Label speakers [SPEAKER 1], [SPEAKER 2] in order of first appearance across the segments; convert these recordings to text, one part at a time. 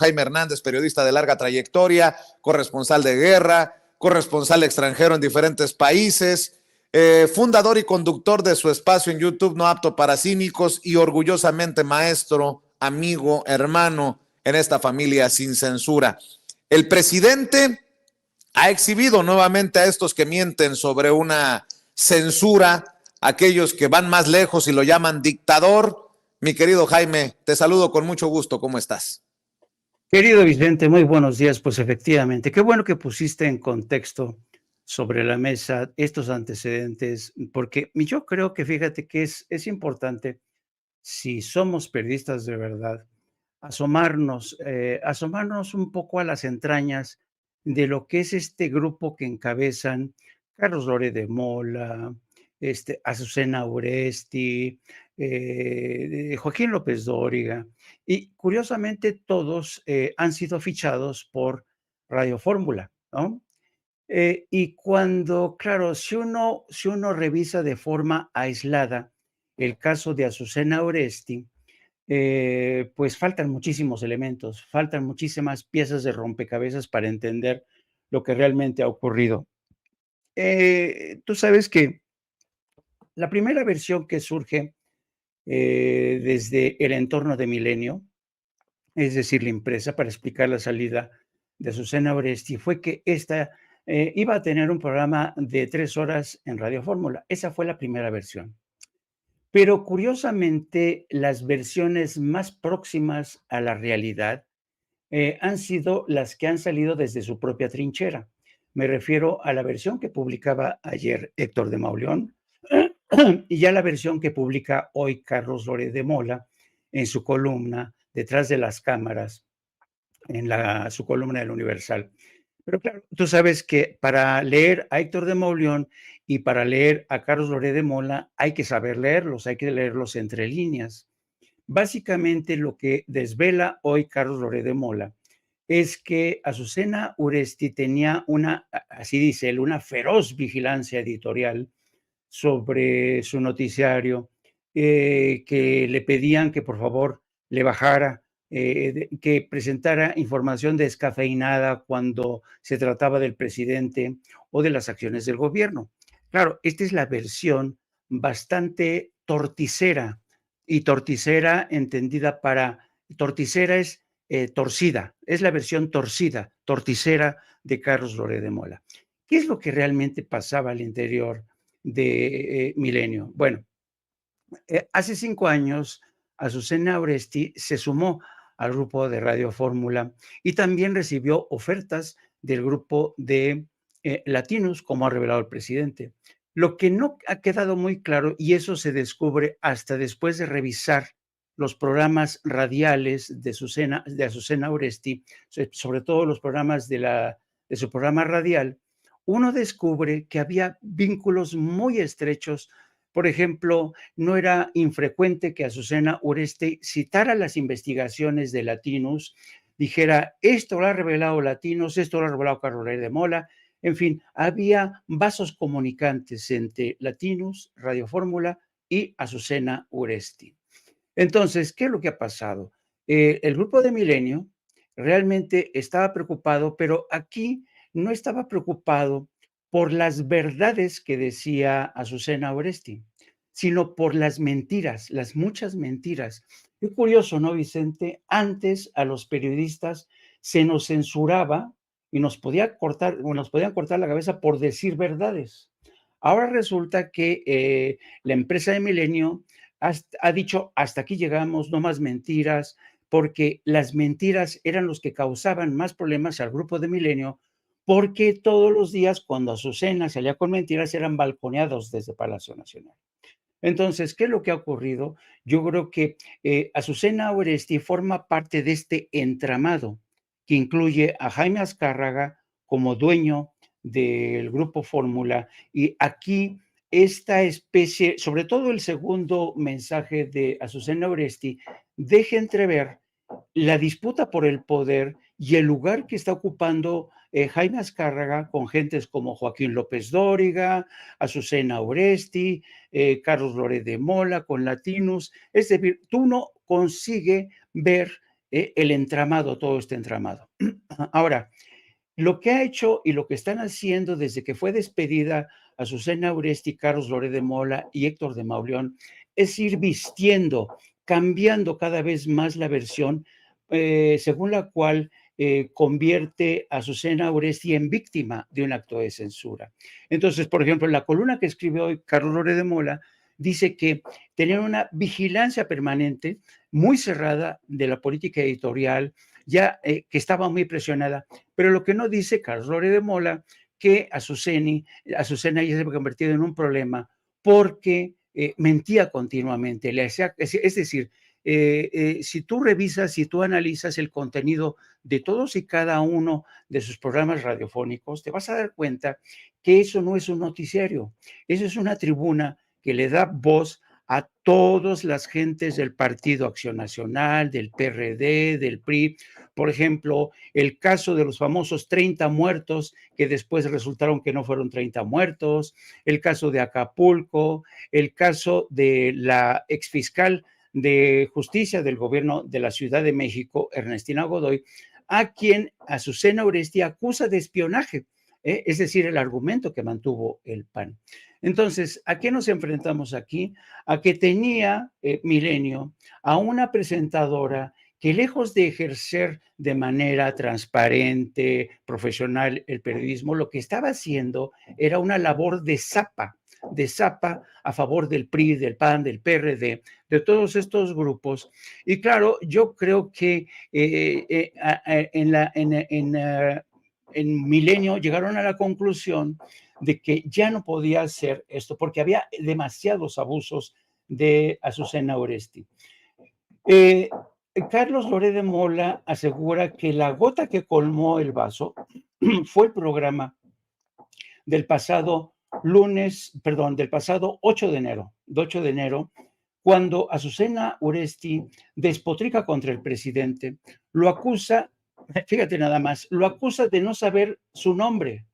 [SPEAKER 1] Jaime Hernández, periodista de larga trayectoria, corresponsal de guerra, corresponsal extranjero en diferentes países, fundador y conductor de su espacio en YouTube No Apto para Cínicos y orgullosamente maestro, amigo, hermano en esta familia sin censura. El presidente ha exhibido nuevamente a estos que mienten sobre una censura, aquellos que van más lejos y lo llaman dictador. Mi querido Jaime, te saludo con mucho gusto. ¿Cómo estás?
[SPEAKER 2] Querido Vicente, muy buenos días. Pues efectivamente, qué bueno que pusiste en contexto sobre la mesa estos antecedentes, porque yo creo que fíjate que es importante, si somos periodistas de verdad, asomarnos un poco a las entrañas de lo que es este grupo que encabezan Carlos Loret de Mola, Azucena Uresti, Joaquín López Dóriga, y curiosamente todos han sido fichados por Radio Fórmula, ¿no? Y cuando, claro, si uno revisa de forma aislada el caso de Azucena Oresti, pues faltan muchísimos elementos, faltan muchísimas piezas de rompecabezas para entender lo que realmente ha ocurrido. Tú sabes que la primera versión que surge desde el entorno de Milenio, es decir, la empresa, para explicar la salida de Azucena Oresti, fue que esta iba a tener un programa de 3 horas en Radio Fórmula. Esa fue la primera versión. Pero curiosamente, las versiones más próximas a la realidad han sido las que han salido desde su propia trinchera. Me refiero a la versión que publicaba ayer Héctor de Mauleón y ya la versión que publica hoy Carlos Loret de Mola en su columna Detrás de las cámaras, su columna del Universal. Pero claro, tú sabes que para leer a Héctor de Mauleón y para leer a Carlos Loret de Mola hay que saber leerlos, hay que leerlos entre líneas. Básicamente lo que desvela hoy Carlos Loret de Mola es que Azucena Uresti tenía así dice él, una feroz vigilancia editorial sobre su noticiario, que le pedían que por favor le bajara, que presentara información descafeinada cuando se trataba del presidente o de las acciones del gobierno. Claro, esta es la versión bastante torticera, y torticera entendida torticera es torcida, es la versión torticera de Carlos Loret de Mola. ¿Qué es lo que realmente pasaba al interior de Milenio? Bueno, hace 5 años, Azucena Oresti se sumó al grupo de Radio Fórmula y también recibió ofertas del grupo de Latinos, como ha revelado el presidente. Lo que no ha quedado muy claro, y eso se descubre hasta después de revisar los programas radiales de Azucena Oresti, sobre todo los programas de su programa radial, uno descubre que había vínculos muy estrechos. Por ejemplo, no era infrecuente que Azucena Uresti citara las investigaciones de Latinos, dijera, esto lo ha revelado Latinos, esto lo ha revelado Carlos Loret de Mola. En fin, había vasos comunicantes entre Latinos, Radio Fórmula y Azucena Uresti. Entonces, ¿qué es lo que ha pasado? El grupo de Milenio realmente estaba preocupado, pero aquí no estaba preocupado por las verdades que decía Azucena Oresti, sino por las mentiras, las muchas mentiras. Qué curioso, ¿no, Vicente? Antes a los periodistas se nos censuraba y nos podían cortar la cabeza por decir verdades. Ahora resulta que la empresa de Milenio ha dicho, hasta aquí llegamos, no más mentiras, porque las mentiras eran los que causaban más problemas al grupo de Milenio, porque todos los días cuando Azucena salía con mentiras eran balconeados desde Palacio Nacional. Entonces, ¿qué es lo que ha ocurrido? Yo creo que Azucena Oresti forma parte de este entramado que incluye a Jaime Azcárraga como dueño del grupo Fórmula, y aquí esta especie, sobre todo el segundo mensaje de Azucena Oresti, deja entrever la disputa por el poder y el lugar que está ocupando Jaime Azcárraga con gentes como Joaquín López Dóriga, Azucena Oresti, Carlos Loret de Mola, con Latinos. Es decir, tú no consigue ver el entramado, todo este entramado. Ahora, lo que ha hecho y lo que están haciendo desde que fue despedida Azucena Uresti, Carlos Loret de Mola y Héctor de Mauleón es ir vistiendo, cambiando cada vez más la versión según la cual convierte a Azucena Uresti en víctima de un acto de censura. Entonces, por ejemplo, en la columna que escribió hoy Carlos Loret de Mola, dice que tenían una vigilancia permanente, muy cerrada de la política editorial, ya que estaba muy presionada. Pero lo que no dice Carlos Loret de Mola, que Azucena ya se ha convertido en un problema porque mentía continuamente. Es decir, si tú revisas, si tú analizas el contenido de todos y cada uno de sus programas radiofónicos, te vas a dar cuenta que eso no es un noticiario, eso es una tribuna que le da voz a todas las gentes del Partido Acción Nacional, del PRD, del PRI. Por ejemplo, el caso de los famosos 30 muertos, que después resultaron que no fueron 30 muertos, el caso de Acapulco, el caso de la exfiscal de justicia del gobierno de la Ciudad de México, Ernestina Godoy, a quien Azucena Uresti acusa de espionaje, es decir, el argumento que mantuvo el PAN. Entonces, ¿a qué nos enfrentamos aquí? A que tenía Milenio a una presentadora que lejos de ejercer de manera transparente, profesional el periodismo, lo que estaba haciendo era una labor de zapa a favor del PRI, del PAN, del PRD, de todos estos grupos. Y claro, yo creo que en Milenio llegaron a la conclusión de que ya no podía hacer esto porque había demasiados abusos de Azucena Oresti. Carlos Loret de Mola asegura que la gota que colmó el vaso fue el programa del pasado del pasado 8 de enero, cuando Azucena Uresti despotrica contra el presidente, lo acusa, fíjate nada más, lo acusa de no saber su nombre.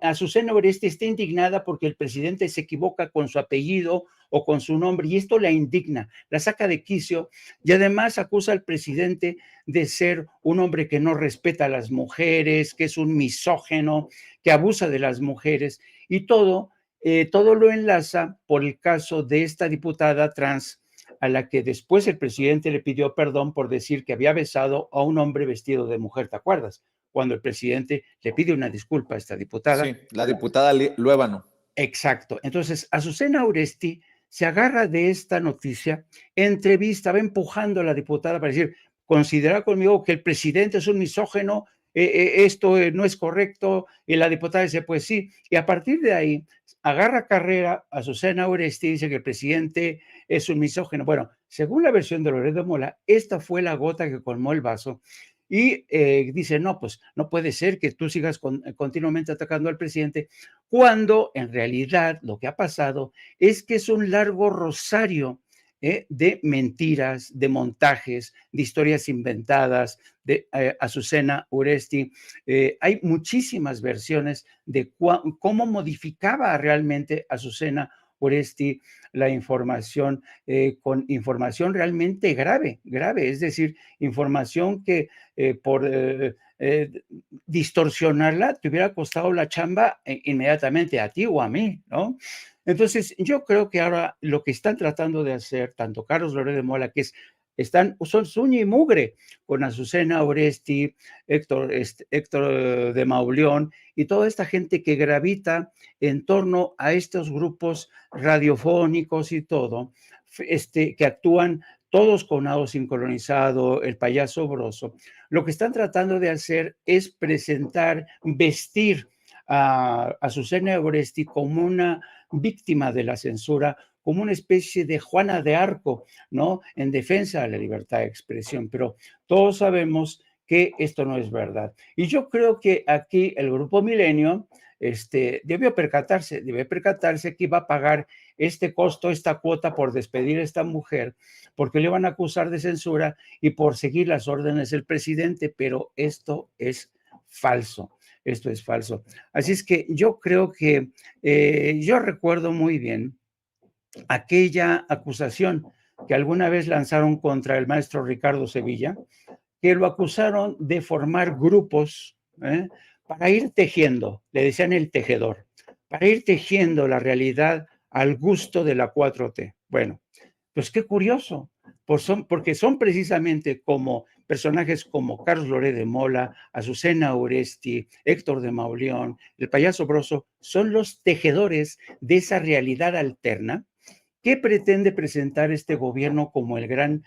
[SPEAKER 2] Azucena Oresti está indignada porque el presidente se equivoca con su apellido o con su nombre y esto la indigna, la saca de quicio y además acusa al presidente de ser un hombre que no respeta a las mujeres, que es un misógeno, que abusa de las mujeres y todo lo enlaza por el caso de esta diputada trans a la que después el presidente le pidió perdón por decir que había besado a un hombre vestido de mujer, ¿te acuerdas? Cuando el presidente le pide una disculpa a esta diputada.
[SPEAKER 1] Sí, la diputada Luébano.
[SPEAKER 2] Exacto. Entonces, Azucena Uresti se agarra de esta noticia, entrevista, va empujando a la diputada para decir, considera conmigo que el presidente es un misógeno, esto no es correcto, y la diputada dice, pues sí, y a partir de ahí agarra carrera a Azucena Uresti y dice que el presidente es un misógeno. Bueno, según la versión de Loret de Mola, esta fue la gota que colmó el vaso y dice, no, pues no puede ser que tú sigas continuamente atacando al presidente, cuando en realidad lo que ha pasado es que es un largo rosario de mentiras, de montajes, de historias inventadas, de Azucena Uresti. Hay muchísimas versiones de cómo modificaba realmente Azucena Uresti la información con información realmente grave, es decir, información que por distorsionarla te hubiera costado la chamba inmediatamente a ti o a mí, ¿no? Entonces, yo creo que ahora lo que están tratando de hacer, tanto Carlos Loret de Mola, que son uña y mugre con Azucena Oresti, Héctor de Mauleón y toda esta gente que gravita en torno a estos grupos radiofónicos y todo, que actúan todos con nado sincronizado, el payaso broso. Lo que están tratando de hacer es presentar, vestir a Azucena Oresti como una víctima de la censura, como una especie de Juana de Arco, ¿no? En defensa de la libertad de expresión. Pero todos sabemos que esto no es verdad. Y yo creo que aquí el Grupo Milenio debe percatarse que iba a pagar este costo, esta cuota por despedir a esta mujer, porque le van a acusar de censura y por seguir las órdenes del presidente, pero esto es falso. Esto es falso. Así es que yo creo que yo recuerdo muy bien aquella acusación que alguna vez lanzaron contra el maestro Ricardo Sevilla, que lo acusaron de formar grupos para ir tejiendo, le decían el tejedor, para ir tejiendo la realidad al gusto de la 4T. Bueno, pues qué curioso, porque son precisamente como personajes como Carlos Loret de Mola, Azucena Oresti, Héctor de Mauleón, el payaso Broso, son los tejedores de esa realidad alterna que pretende presentar este gobierno como el gran,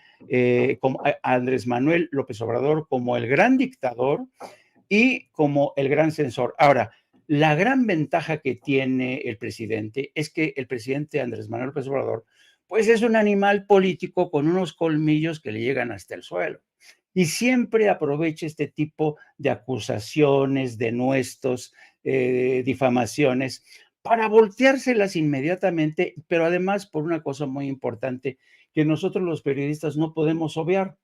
[SPEAKER 2] como Andrés Manuel López Obrador, como el gran dictador y como el gran censor. Ahora, la gran ventaja que tiene el presidente es que el presidente Andrés Manuel López Obrador, pues es un animal político con unos colmillos que le llegan hasta el suelo. Y siempre aprovecha este tipo de acusaciones, denuestos, difamaciones, para volteárselas inmediatamente, pero además por una cosa muy importante que nosotros los periodistas no podemos obviar.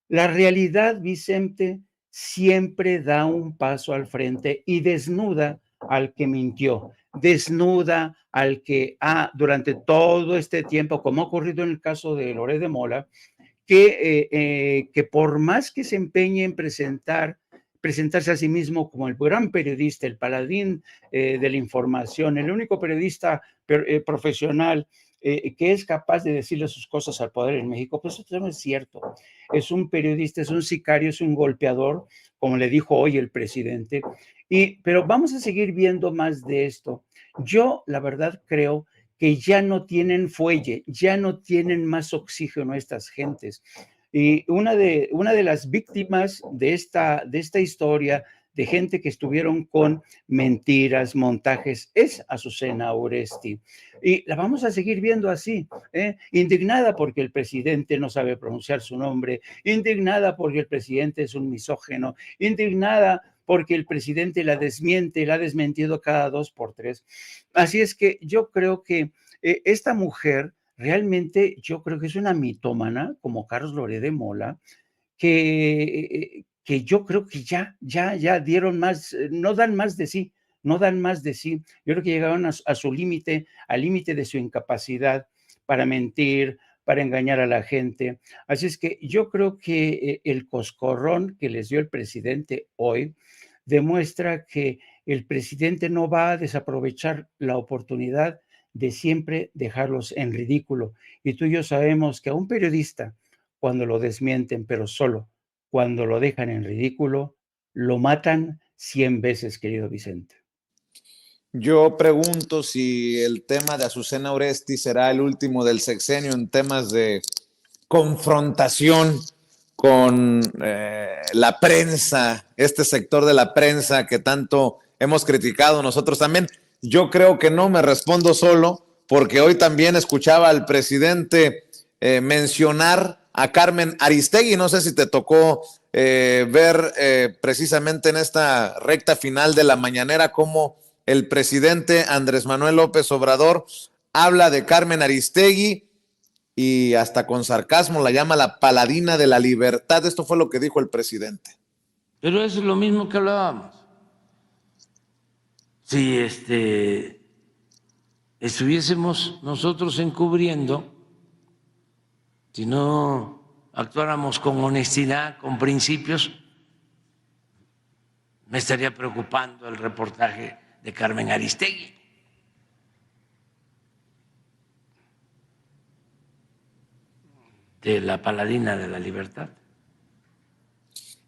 [SPEAKER 2] La realidad, Vicente, siempre da un paso al frente y desnuda al que mintió, desnuda al que durante todo este tiempo, como ha ocurrido en el caso de Loret de Mola, que por más que se empeñe en presentarse a sí mismo como el gran periodista, el paladín de la información, el único periodista profesional que es capaz de decirle sus cosas al poder en México, pues eso no es cierto. Es un periodista, es un sicario, es un golpeador, como le dijo hoy el presidente. Pero vamos a seguir viendo más de esto. Yo, la verdad, creo que ya no tienen fuelle, ya no tienen más oxígeno estas gentes. Y una de las víctimas de esta historia, de gente que estuvieron con mentiras, montajes, es Azucena Oresti. Y la vamos a seguir viendo así, indignada porque el presidente no sabe pronunciar su nombre, indignada porque el presidente es un misógeno, indignada porque el presidente la desmiente, la ha desmentido cada 2 por 3. Así es que yo creo que esta mujer realmente, yo creo que es una mitómana, como Carlos Loret de Mola, que yo creo que ya dieron más, no dan más de sí, no dan más de sí. Yo creo que llegaron a su límite, al límite de su incapacidad para mentir, para engañar a la gente. Así es que yo creo que el coscorrón que les dio el presidente hoy demuestra que el presidente no va a desaprovechar la oportunidad de siempre dejarlos en ridículo. Y tú y yo sabemos que a un periodista, cuando lo desmienten, pero solo cuando lo dejan en ridículo, lo matan 100 veces, querido Vicente.
[SPEAKER 1] Yo pregunto si el tema de Azucena Oresti será el último del sexenio en temas de confrontación con la prensa, este sector de la prensa que tanto hemos criticado nosotros también. Yo creo que no, me respondo solo, porque hoy también escuchaba al presidente mencionar a Carmen Aristegui. No sé si te tocó ver precisamente en esta recta final de la mañanera cómo el presidente Andrés Manuel López Obrador habla de Carmen Aristegui y hasta con sarcasmo la llama la paladina de la libertad. Esto fue lo que dijo el presidente.
[SPEAKER 3] Pero es lo mismo que hablábamos. Si estuviésemos nosotros encubriendo, si no actuáramos con honestidad, con principios, me estaría preocupando el reportaje de Carmen Aristegui. De la paladina de la libertad.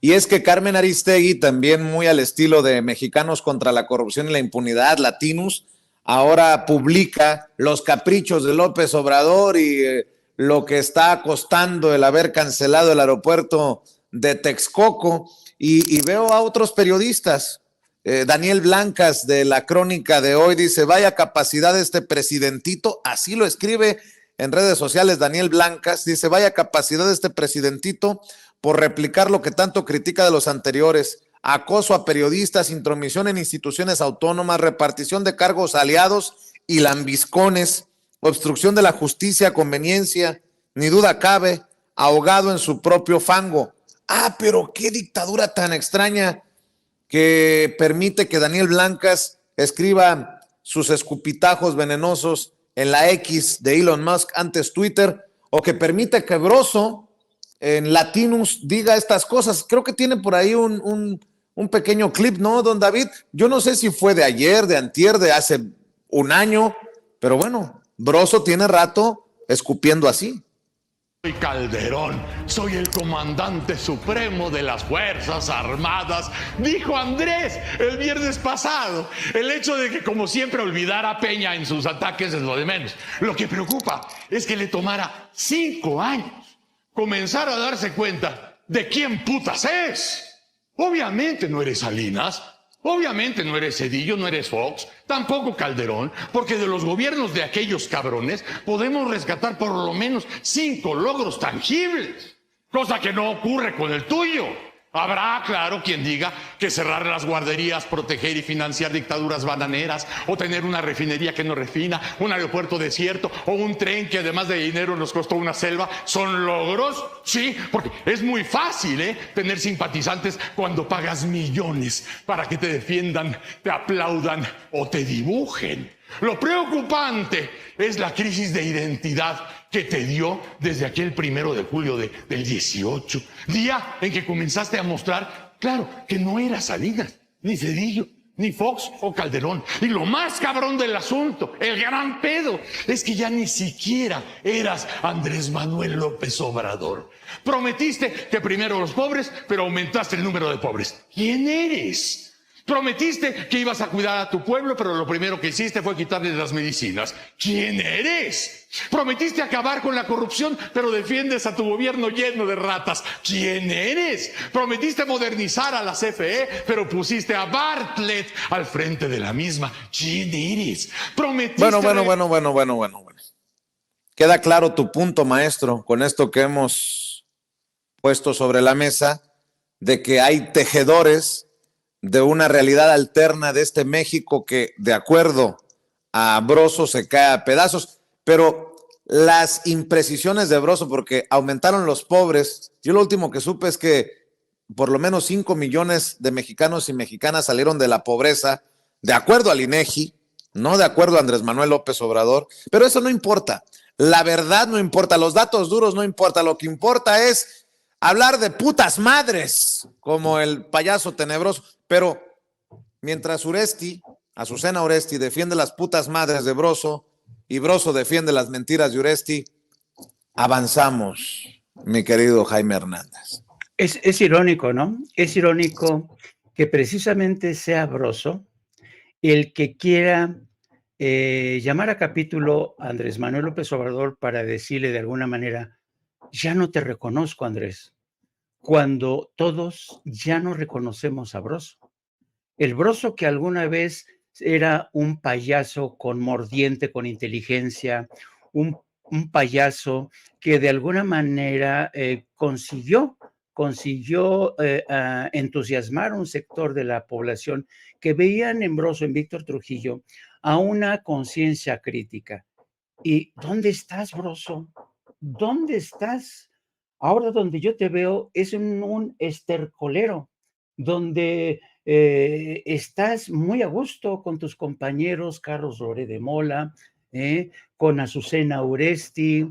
[SPEAKER 1] Y es que Carmen Aristegui, también muy al estilo de Mexicanos contra la Corrupción y la Impunidad, Latinos, ahora publica los caprichos de López Obrador y lo que está costando el haber cancelado el aeropuerto de Texcoco. Y veo a otros periodistas, Daniel Blancas de la Crónica de Hoy dice, vaya capacidad de este presidentito, así lo escribe en redes sociales Daniel Blancas, dice, vaya capacidad de este presidentito por replicar lo que tanto critica de los anteriores, acoso a periodistas, intromisión en instituciones autónomas, repartición de cargos aliados y lambiscones, obstrucción de la justicia, conveniencia, ni duda cabe, ahogado en su propio fango. Pero qué dictadura tan extraña que permite que Daniel Blancas escriba sus escupitajos venenosos en la X de Elon Musk, antes Twitter. o que permite que Broso en Latinus diga estas cosas. Creo que tiene por ahí un pequeño clip, ¿no, don David? Yo no sé si fue de ayer, de antier, de hace un año, pero bueno, Broso tiene rato escupiendo así.
[SPEAKER 4] Soy Calderón, soy el comandante supremo de las Fuerzas Armadas, dijo Andrés el viernes pasado. El hecho de que, como siempre, olvidara a Peña en sus ataques es lo de menos. Lo que preocupa es que le tomara 5 años comenzar a darse cuenta de quién putas es. Obviamente no eres Salinas, obviamente no eres Zedillo, no eres Fox, tampoco Calderón, porque de los gobiernos de aquellos cabrones podemos rescatar por lo menos 5 logros tangibles, cosa que no ocurre con el tuyo. Habrá, claro, quien diga que cerrar las guarderías, proteger y financiar dictaduras bananeras, o tener una refinería que no refina, un aeropuerto desierto, o un tren que además de dinero nos costó una selva, son logros. Sí, porque es muy fácil, tener simpatizantes cuando pagas millones para que te defiendan, te aplaudan o te dibujen. Lo preocupante es la crisis de identidad que te dio desde aquel 1 de julio del 18, día en que comenzaste a mostrar, claro, que no eras Salinas, ni Zedillo, ni Fox o Calderón. Y lo más cabrón del asunto, el gran pedo, es que ya ni siquiera eras Andrés Manuel López Obrador. Prometiste que primero los pobres, pero aumentaste el número de pobres. ¿Quién eres? Prometiste que ibas a cuidar a tu pueblo, pero lo primero que hiciste fue quitarle las medicinas. ¿Quién eres? Prometiste acabar con la corrupción, pero defiendes a tu gobierno lleno de ratas. ¿Quién eres? Prometiste modernizar a la CFE, pero pusiste a Bartlett al frente de la misma. ¿Quién eres? Prometiste...
[SPEAKER 1] Bueno. Queda claro tu punto, maestro, con esto que hemos puesto sobre la mesa, de que hay tejedores de una realidad alterna de este México que, de acuerdo a Broso, se cae a pedazos. Pero las imprecisiones de Broso, porque aumentaron los pobres, yo lo último que supe es que por lo menos 5 millones de mexicanos y mexicanas salieron de la pobreza, de acuerdo al INEGI, no de acuerdo a Andrés Manuel López Obrador, pero eso no importa, la verdad no importa, los datos duros no importa, lo que importa es hablar de putas madres, como el payaso tenebroso. Pero mientras Azucena Oresti defiende las putas madres de Broso y Broso defiende las mentiras de Oresti, avanzamos, mi querido Jaime Hernández.
[SPEAKER 2] Es irónico, ¿no? Es irónico que precisamente sea Broso el que quiera llamar a capítulo a Andrés Manuel López Obrador para decirle de alguna manera, ya no te reconozco, Andrés, cuando todos ya no reconocemos a Broso. El Broso que alguna vez era un payaso con mordiente, con inteligencia, un payaso que de alguna manera consiguió entusiasmar a un sector de la población que veían en Broso, en Víctor Trujillo, a una conciencia crítica. ¿Y dónde estás, Broso? ¿Dónde estás? Ahora donde yo te veo es en un estercolero, donde estás muy a gusto con tus compañeros, Carlos Loret de Mola, con Azucena Oresti,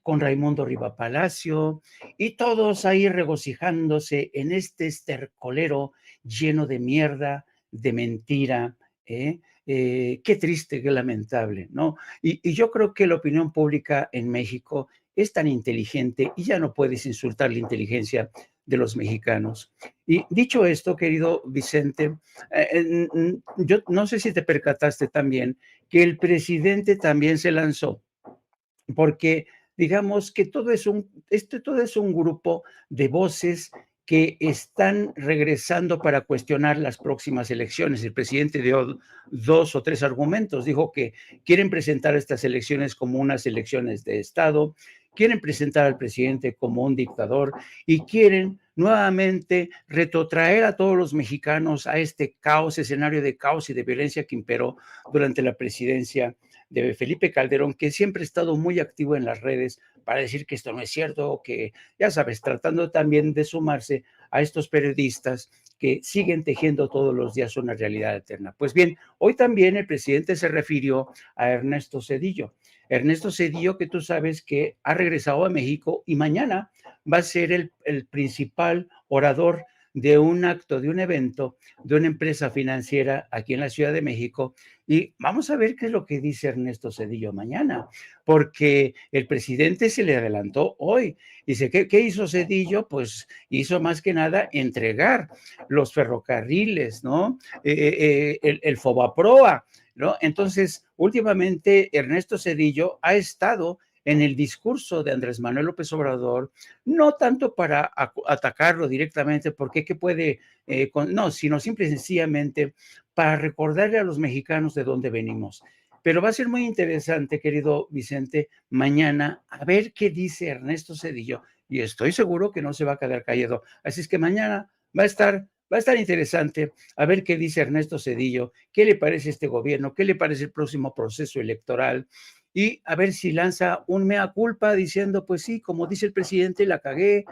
[SPEAKER 2] con Raimundo Riva Palacio, y todos ahí regocijándose en este estercolero lleno de mierda, de mentira. Qué triste, qué lamentable, ¿no? Y yo creo que la opinión pública en México es tan inteligente y ya no puedes insultar la inteligencia de los mexicanos. Y dicho esto, querido Vicente, yo no sé si te percataste también que el presidente también se lanzó, porque digamos que todo es un grupo de voces que están regresando para cuestionar las próximas elecciones. El presidente dio 2 o 3 argumentos. Dijo que quieren presentar estas elecciones como unas elecciones de Estado, quieren presentar al presidente como un dictador y quieren nuevamente retrotraer a todos los mexicanos a este caos, escenario de caos y de violencia que imperó durante la presidencia de Felipe Calderón, que siempre ha estado muy activo en las redes para decir que esto no es cierto, que ya sabes, tratando también de sumarse a estos periodistas que siguen tejiendo todos los días una realidad eterna. Pues bien, hoy también el presidente se refirió a Ernesto Zedillo. Ernesto Zedillo, que tú sabes que ha regresado a México y mañana va a ser el principal orador de un acto, de un evento, de una empresa financiera aquí en la Ciudad de México. Y vamos a ver qué es lo que dice Ernesto Zedillo mañana, porque el presidente se le adelantó hoy. Dice, ¿qué hizo Zedillo? Pues hizo más que nada entregar los ferrocarriles, ¿no? El Fobaproa, ¿no? Entonces, últimamente Ernesto Zedillo ha estado en el discurso de Andrés Manuel López Obrador, no tanto para atacarlo directamente, porque ¿qué puede? No, sino simple y sencillamente para recordarle a los mexicanos de dónde venimos. Pero va a ser muy interesante, querido Vicente, mañana a ver qué dice Ernesto Zedillo, y estoy seguro que no se va a quedar callado. Así es que mañana va a estar interesante a ver qué dice Ernesto Zedillo, qué le parece este gobierno, qué le parece el próximo proceso electoral, y a ver si lanza un mea culpa diciendo, pues sí, como dice el presidente, la cagué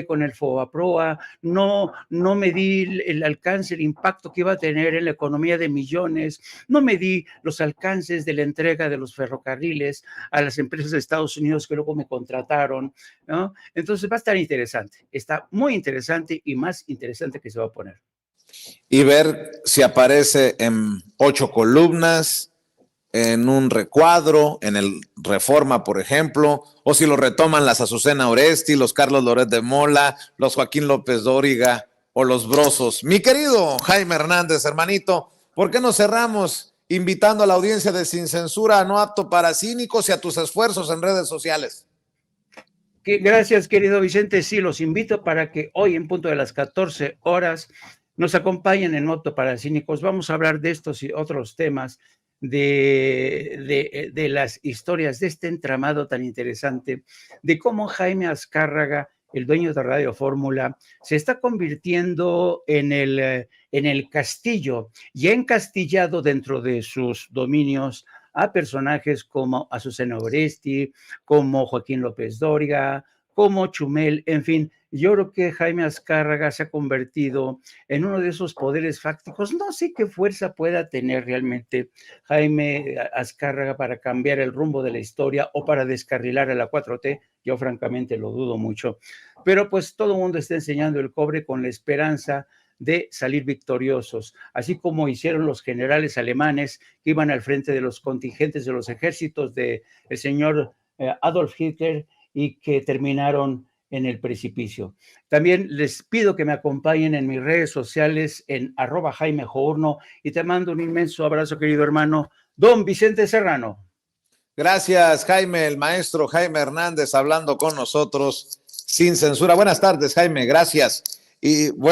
[SPEAKER 2] con el Fobaproa, no me di el alcance, el impacto que iba a tener en la economía de millones, no me di los alcances de la entrega de los ferrocarriles a las empresas de Estados Unidos que luego me contrataron, ¿no? Entonces va a estar interesante, está muy interesante y más interesante que se va a poner.
[SPEAKER 1] Y ver si aparece en 8 columnas, en un recuadro, en el Reforma, por ejemplo, o si lo retoman las Azucena Oresti, los Carlos Loret de Mola, los Joaquín López Dóriga o los Brosos. Mi querido Jaime Hernández, hermanito, ¿por qué no cerramos invitando a la audiencia de Sin Censura a No Apto para Cínicos y a tus esfuerzos en redes sociales?
[SPEAKER 2] Gracias, querido Vicente. Sí, los invito para que hoy, en punto de las 14 horas, nos acompañen en No Apto para Cínicos. Vamos a hablar de estos y otros temas, de las historias de este entramado tan interesante, de cómo Jaime Azcárraga, el dueño de Radio Fórmula, se está convirtiendo en el castillo y ha encastillado dentro de sus dominios a personajes como Azucena Oresti, como Joaquín López Dóriga, como Chumel, en fin. Yo creo que Jaime Azcárraga se ha convertido en uno de esos poderes fácticos. No sé qué fuerza pueda tener realmente Jaime Azcárraga para cambiar el rumbo de la historia o para descarrilar a la 4T. Yo francamente lo dudo mucho. Pero pues todo el mundo está enseñando el cobre con la esperanza de salir victoriosos, así como hicieron los generales alemanes que iban al frente de los contingentes de los ejércitos del señor Adolf Hitler y que terminaron en el precipicio. También les pido que me acompañen en mis redes sociales en @JaimeJourno y te mando un inmenso abrazo, querido hermano, don Vicente Serrano.
[SPEAKER 1] Gracias, Jaime, el maestro Jaime Hernández, hablando con nosotros sin censura. Buenas tardes, Jaime, gracias. Y bueno,